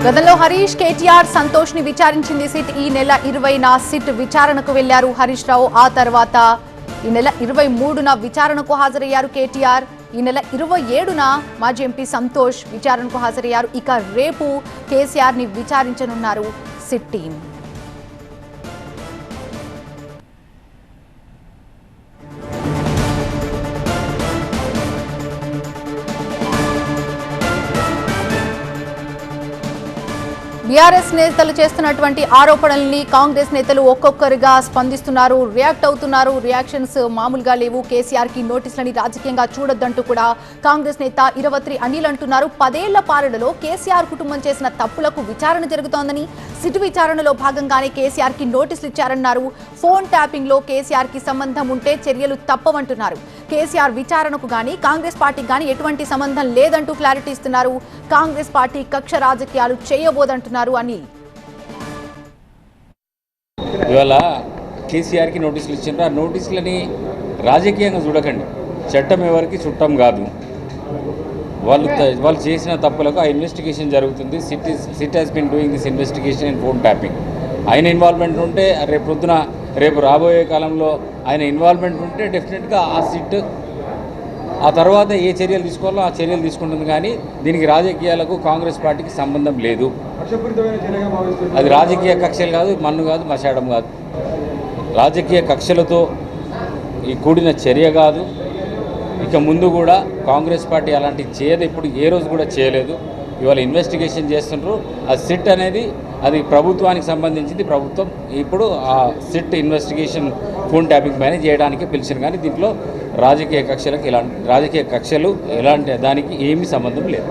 గతంలో హరీష్ కేటీఆర్ సంతోష్ ని విచారించింది సిట్. ఈ నెల 20న సిట్ విచారణకు వెళ్లారు హరీష్ రావు. ఆ తర్వాత ఈ నెల 23న విచారణకు హాజరయ్యారు కేటీఆర్. ఈ నెల 27న మాజీ ఎంపీ సంతోష్ విచారణకు హాజరయ్యారు. ఇక రేపు కేసీఆర్ ని విచారించనున్నారు సిట్ టీం. బీఆర్ఎస్ నేతలు చేస్తున్నటువంటి ఆరోపణల్ని కాంగ్రెస్ నేతలు ఒక్కొక్కరిగా స్పందిస్తున్నారు, రియాక్ట్ అవుతున్నారు. రియాక్షన్స్ మామూలుగా లేవు. కేసీఆర్ కి నోటీసులని రాజకీయంగా చూడొద్దంటూ కూడా కాంగ్రెస్ నేత ఇరవత్రి అనిల్ అంటున్నారు. 10 ఏళ్ల పాలనలో కేసీఆర్ కుటుంబం చేసిన తప్పులకు విచారణ జరుగుతోందని, సిట్ విచారణలో భాగంగానే కేసీఆర్ కి నోటీసులు ఇచ్చారన్నారు. ఫోన్ ట్యాపింగ్ లో కేసీఆర్ కి సంబంధం ఉంటే చర్యలు తప్పవంటున్నారు. కేసీఆర్ విచారణకు గానీ కాంగ్రెస్ పార్టీకి గానీ ఎటువంటి సంబంధం లేదంటూ క్లారిటీ ఇస్తున్నారు. కాంగ్రెస్ పార్టీ కక్ష రాజకీయాలు చేయబోదంటున్నారు అనిల్. ఇవాళ కేసీఆర్కి నోటీసులు ఇచ్చిండ్రు. ఆ నోటీసులని రాజకీయంగా చూడకండి. చట్టం ఎవరికి చుట్టం కాదు. వాళ్ళు చేసిన తప్పులకు ఆ ఇన్వెస్టిగేషన్ జరుగుతుంది. SIT has been doing this investigation in phone tapping. ఆయన ఇన్వాల్వ్మెంట్ ఉంటే రేపు రాబోయే కాలంలో ఆయన ఇన్వాల్వ్మెంట్ ఉంటే డెఫినెట్గా ఆ సిట్ ఆ తర్వాత ఏ చర్యలు తీసుకోవాలో ఆ చర్యలు తీసుకుంటుంది. కానీ దీనికి రాజకీయాలకు కాంగ్రెస్ పార్టీకి సంబంధం లేదు. అది రాజకీయ కక్షలు కాదు, మన్ను కాదు, మశాడం కాదు. రాజకీయ కక్షలతో ఈ కూడిన చర్య కాదు. ఇక ముందు కూడా కాంగ్రెస్ పార్టీ అలాంటి చేయదు, ఇప్పుడు ఏ రోజు కూడా చేయలేదు. ఇవాళ ఇన్వెస్టిగేషన్ చేస్తున్నారు. ఆ సిట్ అనేది అది ప్రభుత్వానికి సంబంధించింది. ప్రభుత్వం ఇప్పుడు ఆ సిట్ ఇన్వెస్టిగేషన్ ఫోన్ ట్యాపింగ్ పైన చేయడానికి పిలిచింది. కానీ దీంట్లో రాజకీయ కక్షలు ఎలాంటి దానికి ఏమీ సంబంధం లేదు.